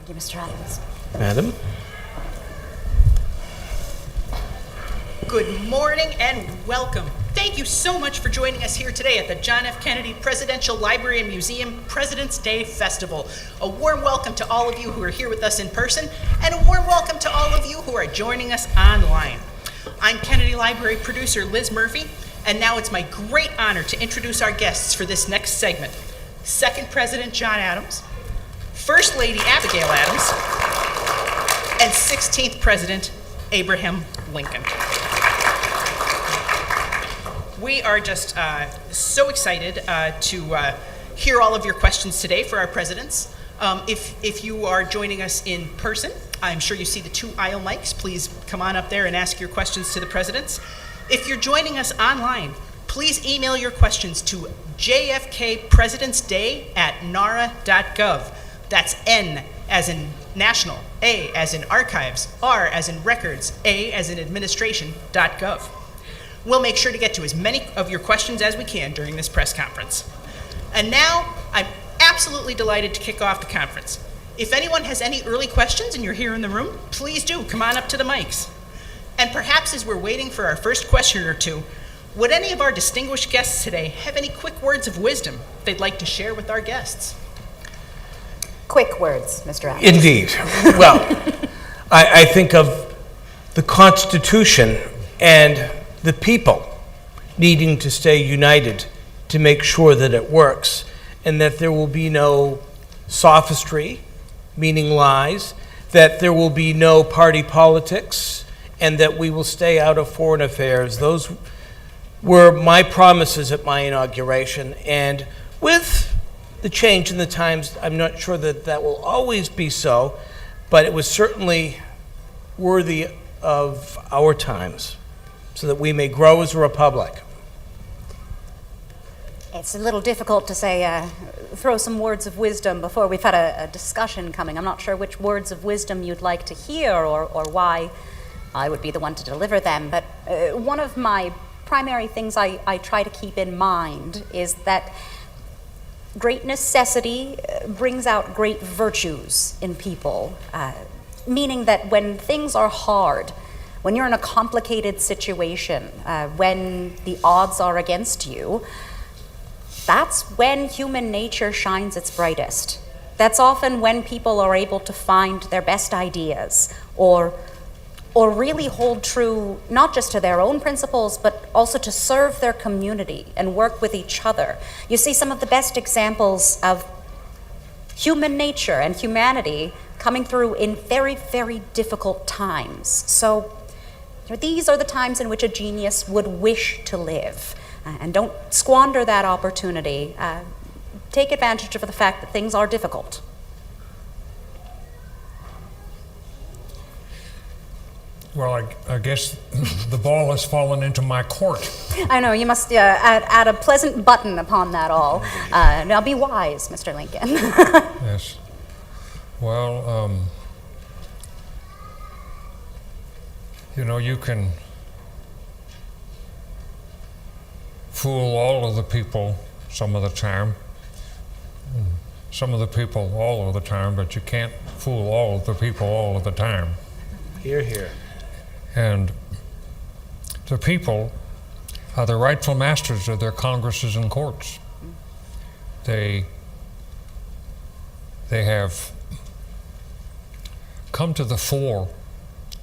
Thank you, Mr. Adams. Madam? Good morning and welcome. Thank you so much for joining us here today at the John F. Kennedy Presidential Library and Museum President's Day Festival. A warm welcome to all of you who are here with us in person, and a warm welcome to all of you who are joining us online. I'm Kennedy Library producer Liz Murphy, and now it's my great honor to introduce our guests for this next segment. Second President John Adams, First Lady Abigail Adams, and 16th President Abraham Lincoln. We are just so excited to hear all of your questions today for our presidents. If you are joining us in person, I'm sure you see the 2 aisle mics. Please come on up there and ask your questions to the presidents. If you're joining us online, please email your questions to jfkpresidentsday@nara.gov. That's N as in national, A as in archives, R as in records, A as in administration.gov. We'll make sure to get to as many of your questions as we can during this press conference. And now, I'm absolutely delighted to kick off the conference. If anyone has any early questions and you're here in the room, please do come on up to the mics. And perhaps as we're waiting for our first question or two, would any of our distinguished guests today have any quick words of wisdom they'd like to share with our guests? Quick words, Mr. Adams. Indeed. Well, I think of the Constitution and the people needing to stay united to make sure that it works, and that there will be no sophistry, meaning lies, that there will be no party politics, and that we will stay out of foreign affairs. Those were my promises at my inauguration, and with the change in the times, I'm not sure that that will always be so, but it was certainly worthy of our times, so that we may grow as a republic. It's a little difficult to say, throw some words of wisdom before we've had a discussion coming. I'm not sure which words of wisdom you'd like to hear or why I would be the one to deliver them, but one of my primary things I try to keep in mind is that great necessity brings out great virtues in people, meaning that when things are hard, when you're in a complicated situation, when the odds are against you, that's when human nature shines its brightest. That's often when people are able to find their best ideas or really hold true not just to their own principles, but also to serve their community and work with each other. You see some of the best examples of human nature and humanity coming through in very, very difficult times. So these are the times in which a genius would wish to live. And don't squander that opportunity. Take advantage of the fact that things are difficult. Well, I guess the ball has fallen into my court. I know, you must add a pleasant button upon that all. Now be wise, Mr. Lincoln. Yes. Well, you can fool all of the people some of the time, some of the people all of the time, but you can't fool all of the people all of the time. Hear, hear. And the people are the rightful masters of their congresses and courts. They have come to the fore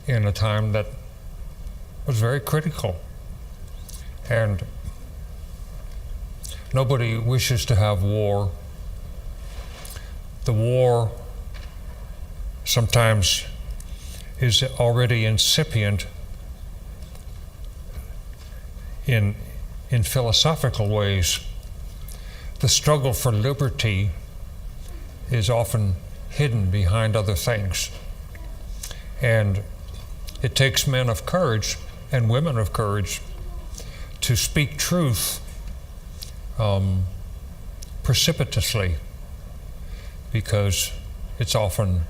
in a time that was very critical. And nobody wishes to have war. The war sometimes is already incipient in philosophical ways. The struggle for liberty is often hidden behind other things. And it takes men of courage and women of courage to speak truth precipitously, because it's often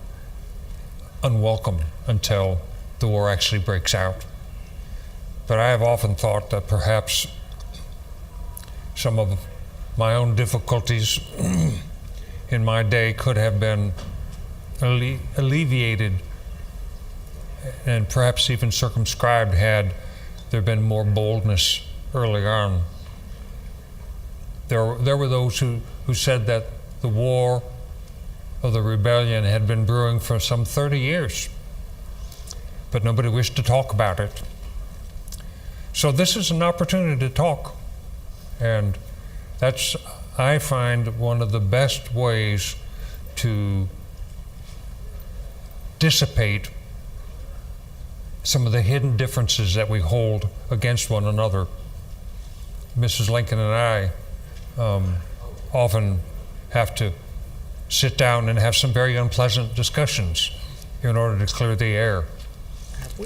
unwelcome until the war actually breaks out. But I have often thought that perhaps some of my own difficulties in my day could have been alleviated and perhaps even circumscribed had there been more boldness early on. There were those who said that the war or the rebellion had been brewing for some 30 years, but nobody wished to talk about it. So this is an opportunity to talk, and that's, I find, one of the best ways to dissipate some of the hidden differences that we hold against one another. Mrs. Lincoln and I often have to sit down and have some very unpleasant discussions in order to clear the air.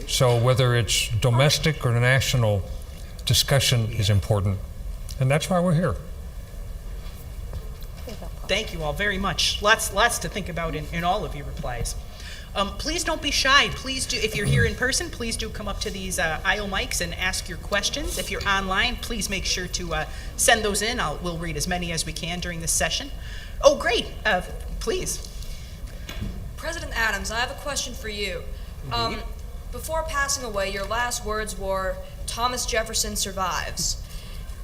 So whether it's domestic or national, discussion is important, and that's why we're here. Thank you all very much. Lots to think about in all of your replies. Please don't be shy. Please do, if you're here in person, please do come up to these aisle mics and ask your questions. If you're online, please make sure to send those in. We'll read as many as we can during this session. Oh, great. Please. President Adams, I have a question for you. Before passing away, your last words were, "Thomas Jefferson survives."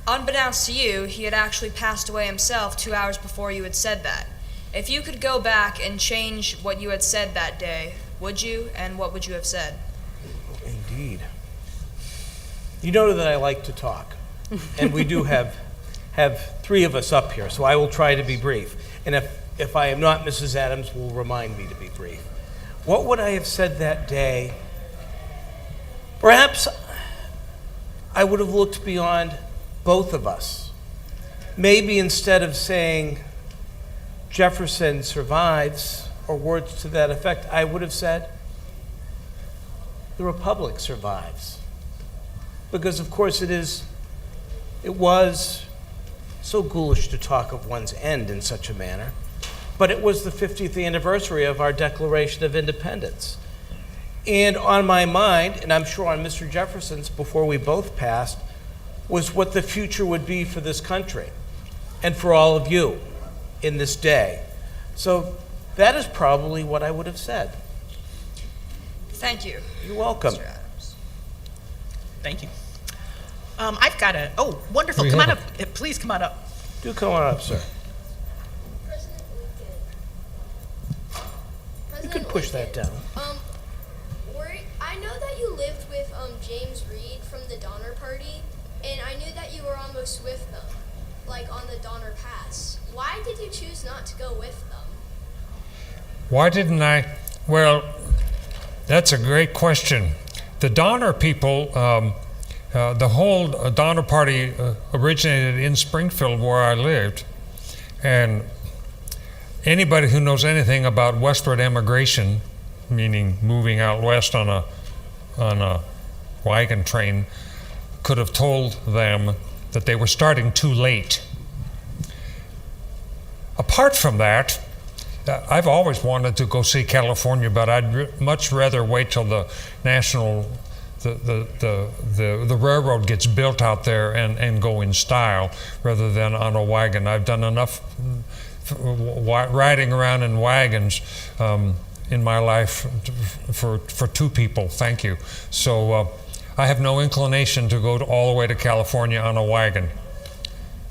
Unbeknownst to you, he had actually passed away himself 2 hours before you had said that. If you could go back and change what you had said that day, would you, and what would you have said? Indeed. You know that I like to talk, and we do have three of us up here, so I will try to be brief. And if I am not, Mrs. Adams will remind me to be brief. What would I have said that day? Perhaps I would have looked beyond both of us. Maybe instead of saying Jefferson survives, or words to that effect, I would have said the Republic survives. Because of course it was so ghoulish to talk of one's end in such a manner, but it was the 50th anniversary of our Declaration of Independence. And on my mind, and I'm sure on Mr. Jefferson's before we both passed, was what the future would be for this country and for all of you in this day. So that is probably what I would have said. Thank you. You're welcome. Mr. Adams. Thank you. I've got a, oh, wonderful. Come on up. Please come on up. Do come on up, sir. President Lincoln. You could push that down. I know that you lived with James Reed from the Donner Party, and I knew that you were almost with them, like on the Donner Pass. Why did you choose not to go with them? Why didn't I? Well, that's a great question. The Donner people, the whole Donner Party originated in Springfield where I lived, and anybody who knows anything about westward emigration, meaning moving out west on a wagon train, could have told them that they were starting too late. Apart from that, I've always wanted to go see California, but I'd much rather wait till the the railroad gets built out there and go in style rather than on a wagon. I've done enough riding around in wagons in my life for two people, thank you. So I have no inclination to go all the way to California on a wagon,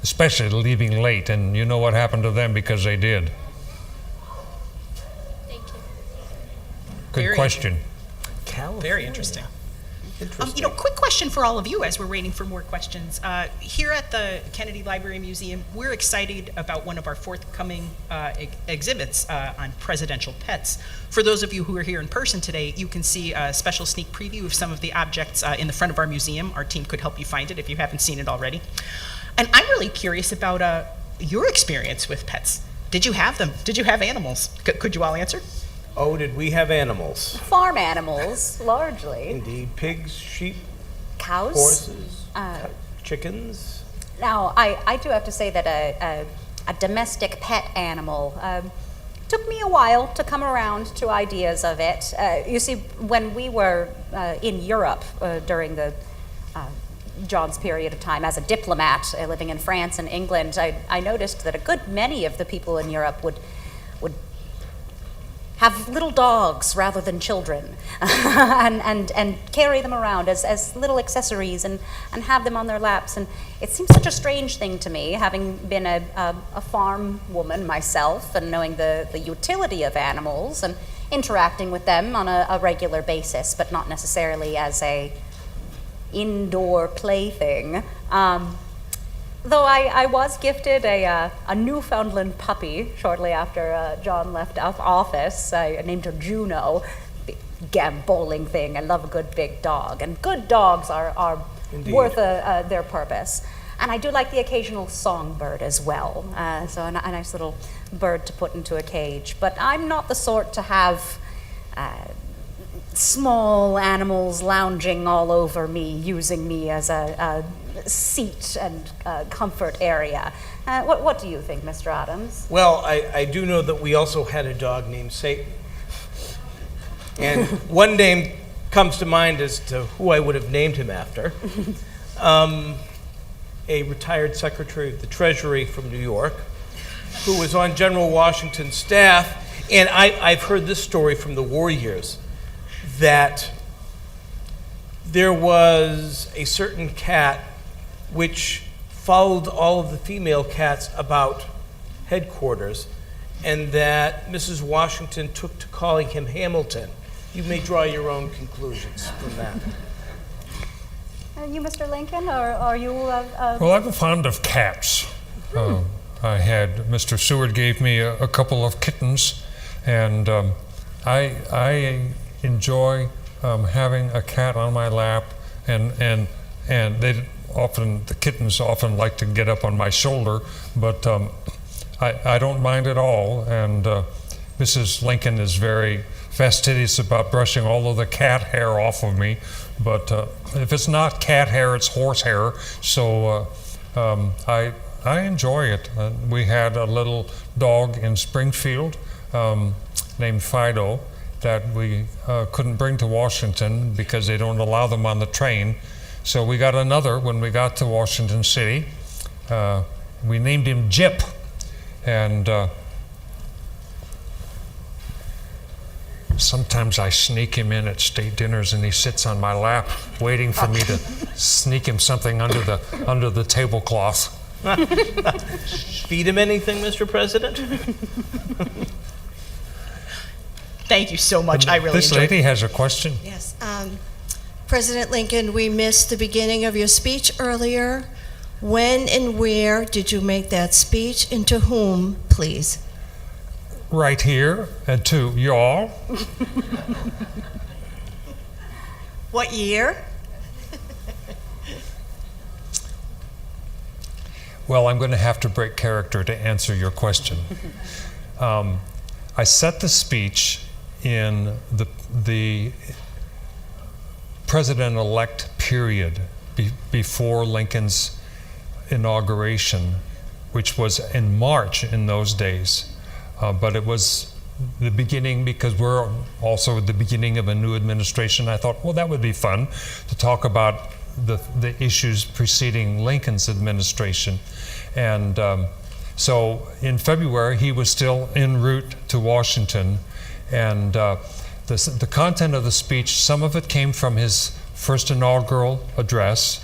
especially leaving late, and you know what happened to them because they did. Thank you. Good question. Very interesting. Quick question for all of you as we're waiting for more questions. Here at the Kennedy Library Museum, we're excited about one of our forthcoming exhibits on presidential pets. For those of you who are here in person today, you can see a special sneak preview of some of the objects in the front of our museum. Our team could help you find it if you haven't seen it already. And I'm really curious about your experience with pets. Did you have them? Did you have animals? Could you all answer? Oh, did we have animals? Farm animals, largely. Indeed. Pigs, sheep, Cows. horses, chickens. Now, I do have to say that a domestic pet animal took me a while to come around to ideas of it. You see, when we were in Europe during the John's period of time as a diplomat living in France and England, I noticed that a good many of the people in Europe would have little dogs rather than children, and carry them around as little accessories and have them on their laps. And it seems such a strange thing to me, having been a farm woman myself and knowing the utility of animals and interacting with them on a regular basis, but not necessarily as a indoor plaything. Though I was gifted a Newfoundland puppy shortly after John left office. I named her Juno. Big gamboling thing. I love a good big dog, and good dogs are Indeed. worth their purpose. And I do like the occasional songbird as well. So a nice little bird to put into a cage. But I'm not the sort to have small animals lounging all over me, using me as a seat and comfort area. What do you think, Mr. Adams? Well, I do know that we also had a dog named Satan. And one name comes to mind as to who I would have named him after. A retired Secretary of the Treasury from New York, who was on General Washington's staff. And I've heard this story from the war years, that there was a certain cat which followed all of the female cats about headquarters, and that Mrs. Washington took to calling him Hamilton. You may draw your own conclusions from that. Are you, Mr. Lincoln, or are you? Well, I'm fond of cats. I had Mr. Seward gave me a couple of kittens, and I enjoy having a cat on my lap, and the kittens often like to get up on my shoulder, but I don't mind at all. And Mrs. Lincoln is very fastidious about brushing all of the cat hair off of me, but if it's not cat hair, it's horse hair. So I enjoy it. We had a little dog in Springfield named Fido that we couldn't bring to Washington because they don't allow them on the train. So we got another when we got to Washington City. We named him Jip, and sometimes I sneak him in at state dinners, and he sits on my lap, waiting for me to sneak him something under the tablecloth. Feed him anything, Mr. President? Thank you so much. I really This enjoyed lady has a question. Yes. President Lincoln, we missed the beginning of your speech earlier. When and where did you make that speech, and to whom, please? Right here, and to y'all. What year? Well, I'm going to have to break character to answer your question. I set the speech in the president-elect period before Lincoln's inauguration, which was in March in those days. But it was the beginning, because we're also at the beginning of a new administration. I thought, well, that would be fun to talk about the issues preceding Lincoln's administration. And so in February, he was still en route to Washington. And the content of the speech, some of it came from his first inaugural address.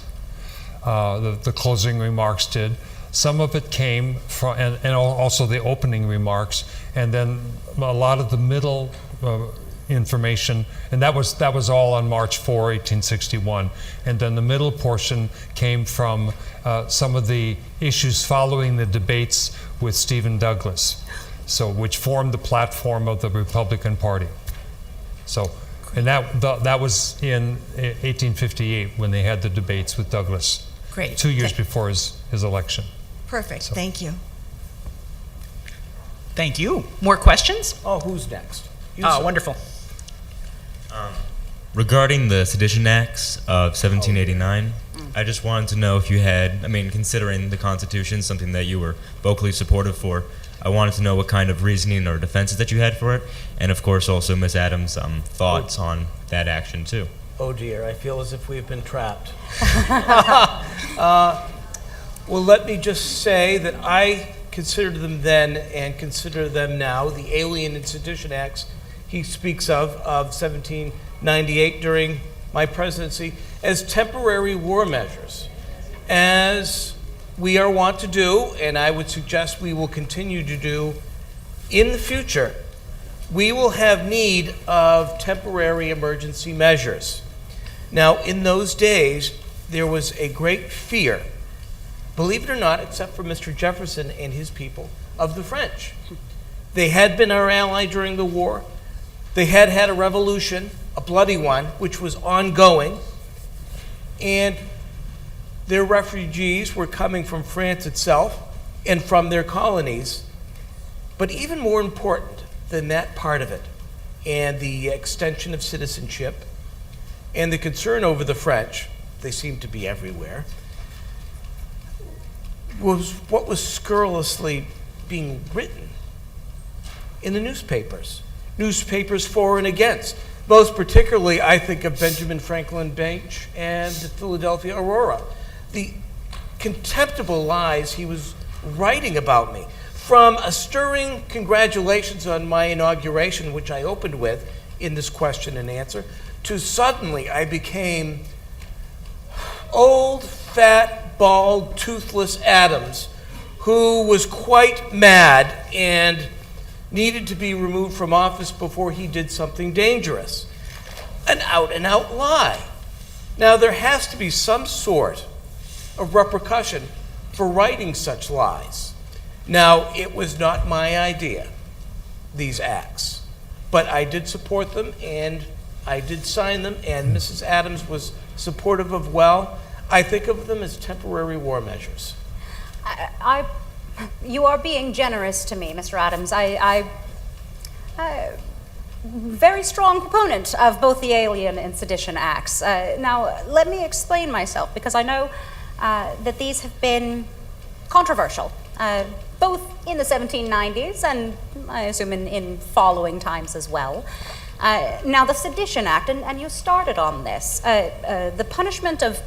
The closing remarks did. Some of it came from, and also the opening remarks, and then a lot of the middle information, and that was all on March 4, 1861. And then the middle portion came from some of the issues following the debates with Stephen Douglas, so which formed the platform of the Republican Party. So, and that was in 1858 when they had the debates with Douglas. Great. 2 years before his election. Perfect. So. Thank you. Thank you. More questions? Oh, who's next? You, Oh, sir. wonderful. Regarding the Sedition Acts of 1789, I just wanted to know if you had, considering the Constitution, something that you were vocally supportive for, I wanted to know what kind of reasoning or defenses that you had for it, and of course also Ms. Adams' thoughts on that action too. Oh dear, I feel as if we've been trapped. Well, let me just say that I considered them then and consider them now, the Alien and Sedition Acts, he speaks of 1798 during my presidency, as temporary war measures. As we are wont to do, and I would suggest we will continue to do in the future, we will have need of temporary emergency measures. Now, in those days, there was a great fear, believe it or not, except for Mr. Jefferson and his people, of the French. They had been our ally during the war. They had had a revolution, a bloody one, which was ongoing, and their refugees were coming from France itself and from their colonies. But even more important than that part of it, and the extension of citizenship, and the concern over the French, they seem to be everywhere, was what was scurrilously being written in the newspapers for and against. Most particularly, I think of Benjamin Franklin Bache and the Philadelphia Aurora. The contemptible lies he was writing about me, from a stirring congratulations on my inauguration, which I opened with in this question and answer, to suddenly I became old, fat, bald, toothless Adams, who was quite mad and needed to be removed from office before he did something dangerous. An out-and-out lie. Now, there has to be some sort of repercussion for writing such lies. Now, it was not my idea, these acts, but I did support them, and I did sign them, and Mrs. Adams was supportive of, well, I think of them as temporary war measures. You are being generous to me, Mr. Adams. I very strong proponent of both the Alien and Sedition Acts. Now, let me explain myself, because I know that these have been controversial, both in the 1790s and I assume in following times as well. Now, the Sedition Act, and you started on this, the punishment of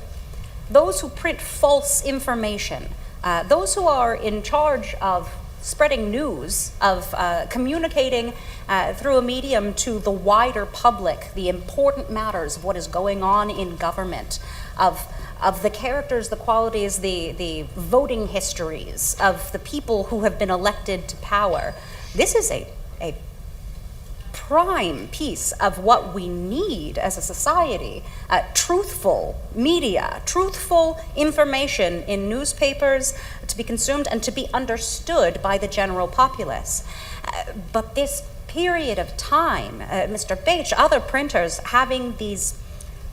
those who print false information, those who are in charge of spreading news, of communicating through a medium to the wider public the important matters of what is going on in government, of the characters, the qualities, the voting histories of the people who have been elected to power. This is a prime piece of what we need as a society. Truthful media, truthful information in newspapers to be consumed and to be understood by the general populace. But this period of time, Mr. Bache, other printers having these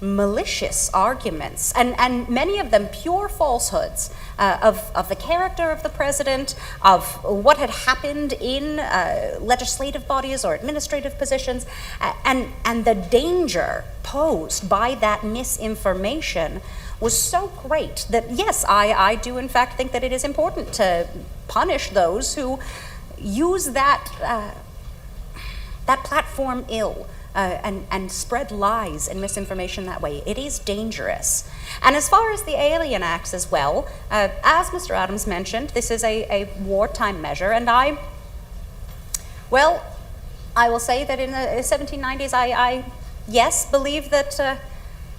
malicious arguments, and many of them pure falsehoods of the character of the president, of what had happened in legislative bodies or administrative positions, and the danger posed by that misinformation was so great that, yes, I do in fact think that it is important to punish those who use that platform ill. And spread lies and misinformation that way. It is dangerous. And as far as the Alien Acts as well, as Mr. Adams mentioned, this is a wartime measure, and I will say that in the 1790s, I believe that,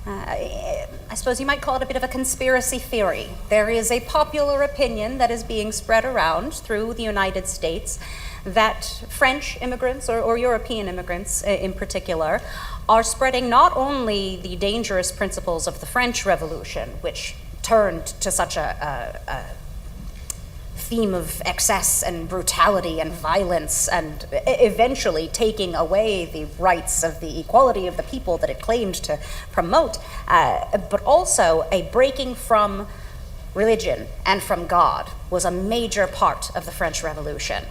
I suppose you might call it a bit of a conspiracy theory. There is a popular opinion that is being spread around through the United States that French immigrants, or European immigrants in particular, are spreading not only the dangerous principles of the French Revolution, which turned to such a theme of excess and brutality and violence, and eventually taking away the rights of the equality of the people that it claimed to promote, but also a breaking from religion and from God was a major part of the French Revolution.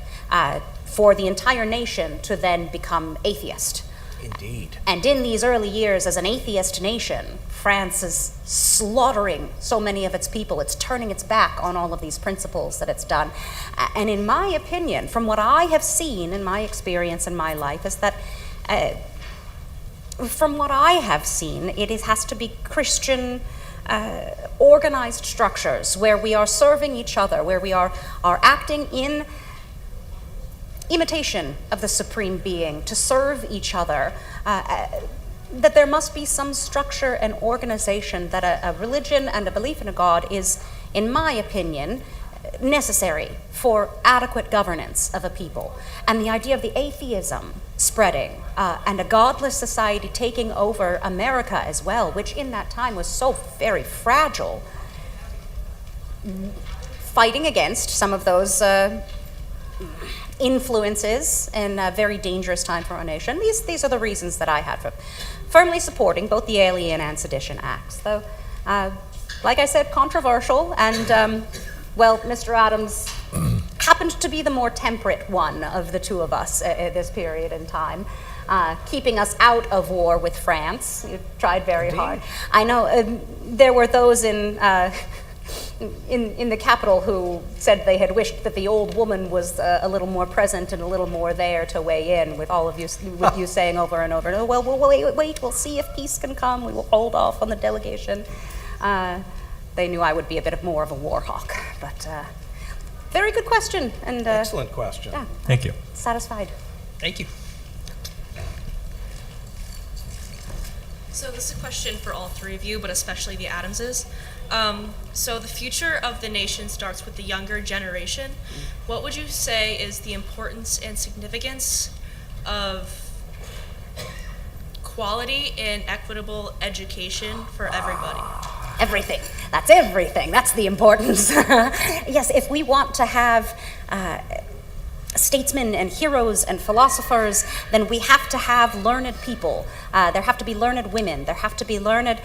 For the entire nation to then become atheist. Indeed. And in these early years, as an atheist nation, France is slaughtering so many of its people. It's turning its back on all of these principles that it's done. And in my opinion, from what I have seen in my experience in my life, is that from what I have seen, it has to be Christian organized structures where we are serving each other, where we are acting in imitation of the Supreme Being, to serve each other, that there must be some structure and organization, that a religion and a belief in a God is, in my opinion, necessary for adequate governance of a people. And the idea of the atheism spreading and a godless society taking over America as well, which in that time was so very fragile, fighting against some of those influences in a very dangerous time for our nation. These are the reasons that I had for firmly supporting both the Alien and Sedition Acts. Though, like I said, controversial, and well, Mr. Adams happened to be the more temperate one of the two of us at this period in time, keeping us out of war with France. You tried very hard. I know there were those in the Capitol who said they had wished that the old woman was a little more present and a little more there to weigh in, with all of you, with you saying over and over, well, we'll see if peace can come. We will hold off on the delegation. They knew I would be a bit more of a war hawk, but very good question. And Excellent question. Yeah, Thank you. satisfied. Thank you. So this is a question for all three of you, but especially the Adamses. So the future of the nation starts with the younger generation. What would you say is the importance and significance of quality and equitable education for everybody? Everything. That's everything. That's the importance. Yes, if we want to have statesmen and heroes and philosophers, then we have to have learned people. There have to be learned women. There have to be learned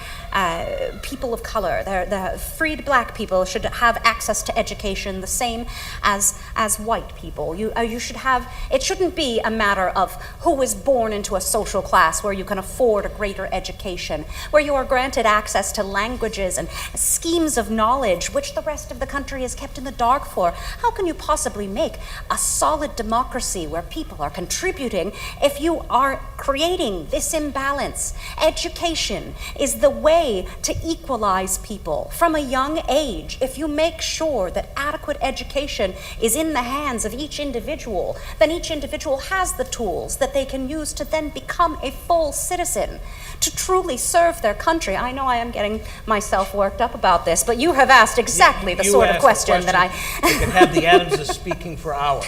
people of color. The freed black people should have access to education the same as white people. You should have. It shouldn't be a matter of who is born into a social class where you can afford a greater education, where you are granted access to languages and schemes of knowledge which the rest of the country is kept in the dark for. How can you possibly make a solid democracy where people are contributing if you are creating this imbalance? Education is the way to equalize people from a young age. If you make sure that adequate education is in the hands of each individual, then each individual has the tools that they can use to then become a full citizen, to truly serve their country. I know I am getting myself worked up about this, but you have asked exactly the sort of question that I... You can have the Adamses speaking for hours.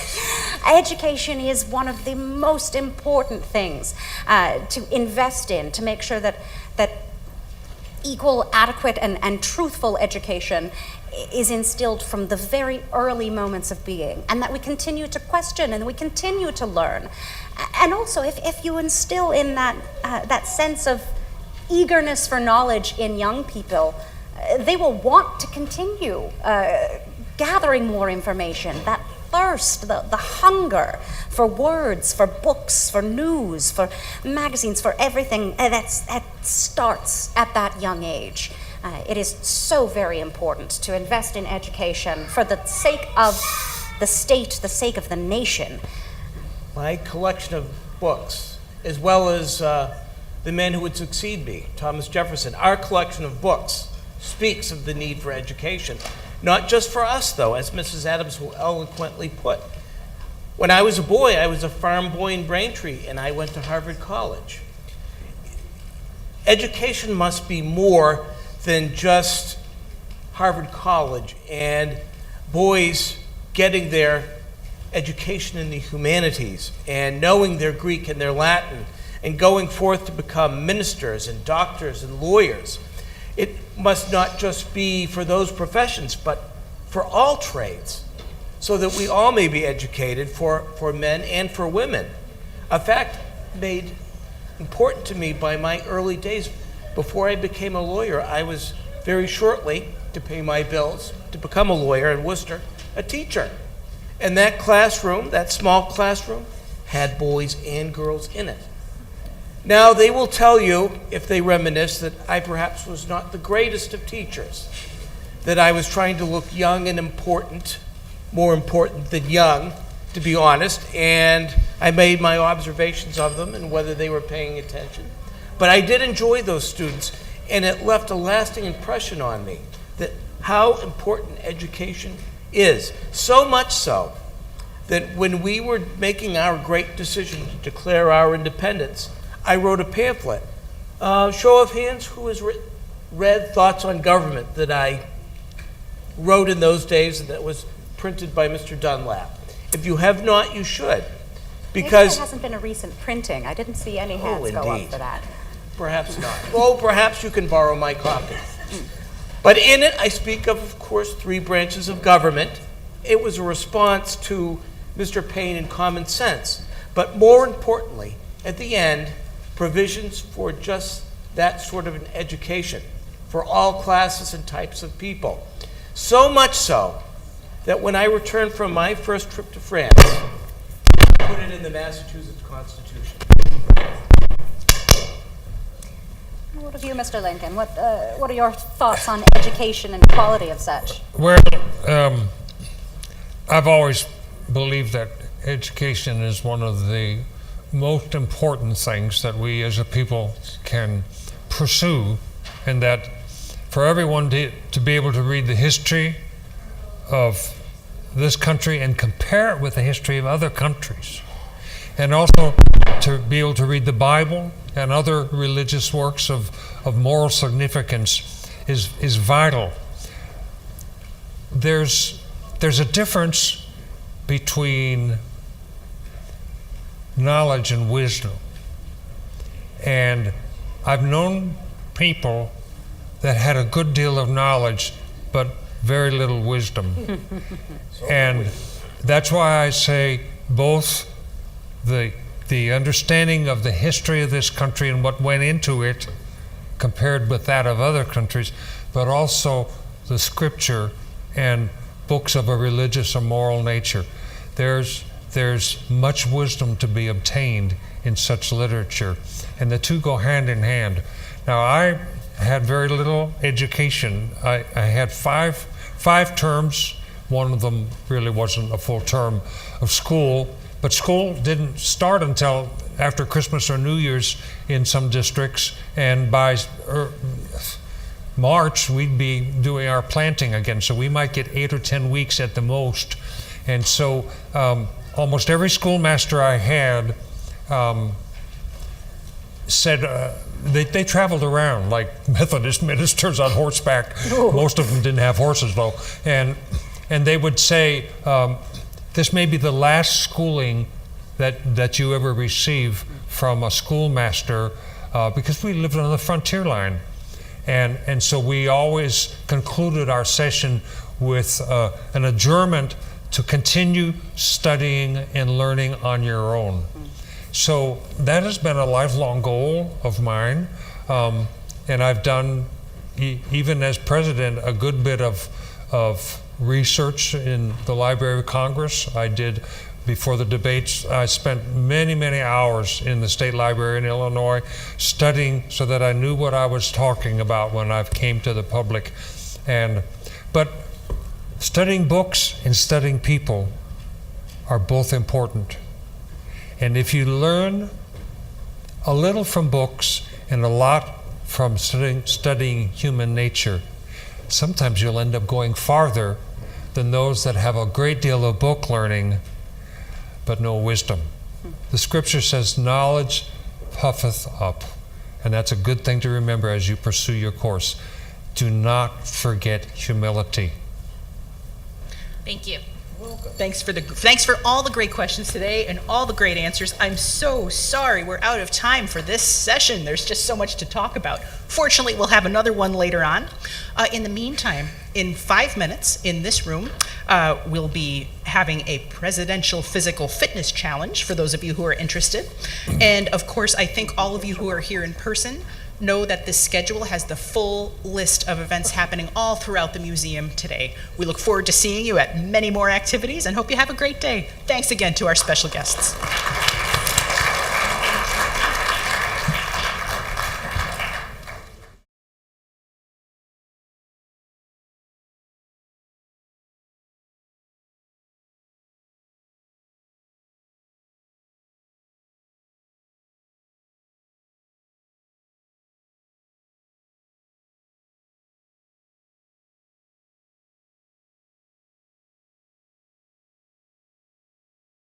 Education is one of the most important things to invest in, to make sure that equal, adequate, and truthful education is instilled from the very early moments of being, and that we continue to question and we continue to learn. And also, if you instill in that sense of eagerness for knowledge in young people, they will want to continue gathering more information. That thirst, the hunger for words, for books, for news, for magazines, for everything, that starts at that young age. It is so very important to invest in education for the sake of the state, the sake of the nation. My collection of books, as well as the men who would succeed me, Thomas Jefferson, our collection of books speaks of the need for education. Not just for us, though, as Mrs. Adams so eloquently put. When I was a boy, I was a farm boy in Braintree, and I went to Harvard College. Education must be more than just Harvard College and boys getting their education in the humanities and knowing their Greek and their Latin and going forth to become ministers and doctors and lawyers. It must not just be for those professions, but for all trades, so that we all may be educated for men and for women. A fact made important to me by my early days. Before I became a lawyer, I was very shortly, to pay my bills, to become a lawyer in Worcester, a teacher. And that classroom, that small classroom, had boys and girls in it. Now, they will tell you, if they reminisce, that I perhaps was not the greatest of teachers, that I was trying to look young and important, more important than young, to be honest, and I made my observations of them and whether they were paying attention. But I did enjoy those students, and it left a lasting impression on me that how important education is. So much so that when we were making our great decision to declare our independence, I wrote a pamphlet. Show of hands, who has read Thoughts on Government that I wrote in those days and that was printed by Mr. Dunlap? If you have not, you should. Because Maybe there hasn't been a recent printing. I didn't see any hands go up indeed. for that. Perhaps not. Well, perhaps you can borrow my copy. But in it, I speak of course, 3 branches of government. It was a response to Mr. Payne and common sense. But more importantly, at the end, provisions for just that sort of an education for all classes and types of people. So much so that when I returned from my first trip to France, I put it in the Massachusetts Constitution. What of you, Mr. Lincoln? What are your thoughts on education and quality of such? Well, I've always believed that education is one of the most important things that we as a people can pursue, and that for everyone to be able to read the history of this country and compare it with the history of other countries, and also to be able to read the Bible and other religious works of moral significance is vital. There's a difference between knowledge and wisdom. And I've known people that had a good deal of knowledge but very little wisdom. And that's why I say both the understanding of the history of this country and what went into it compared with that of other countries, but also the scripture and books of a religious or moral nature. There's much wisdom to be obtained in such literature, and the two go hand in hand. Now, I had very little education. I had five terms. One of them really wasn't a full term of school, but school didn't start until after Christmas or New Year's in some districts, and by March we'd be doing our planting again, so we might get 8 or 10 weeks at the most. And so almost every schoolmaster I had said they traveled around like Methodist ministers on horseback. Most of them didn't have horses though, and they would say, this may be the last schooling that you ever receive from a schoolmaster, because we lived on the frontier line. And so we always concluded our session with an adjournment to continue studying and learning on your own. So that has been a lifelong goal of mine, and I've done, even as president, a good bit of research in the Library of Congress. I did, before the debates, I spent many, many hours in the State Library in Illinois studying so that I knew what I was talking about when I came to the public. But studying books and studying people are both important. And if you learn a little from books and a lot from studying human nature, sometimes you'll end up going farther than those that have a great deal of book learning but no wisdom. The scripture says, knowledge puffeth up. And that's a good thing to remember as you pursue your course. Do not forget humility. Thank you. Thanks for all the great questions today and all the great answers. I'm so sorry we're out of time for this session. There's just so much to talk about. Fortunately, we'll have another one later on. In the meantime, in 5 minutes in this room, we'll be having a presidential physical fitness challenge for those of you who are interested. And of course, I think all of you who are here in person know that this schedule has the full list of events happening all throughout the museum today. We look forward to seeing you at many more activities and hope you have a great day. Thanks again to our special guests.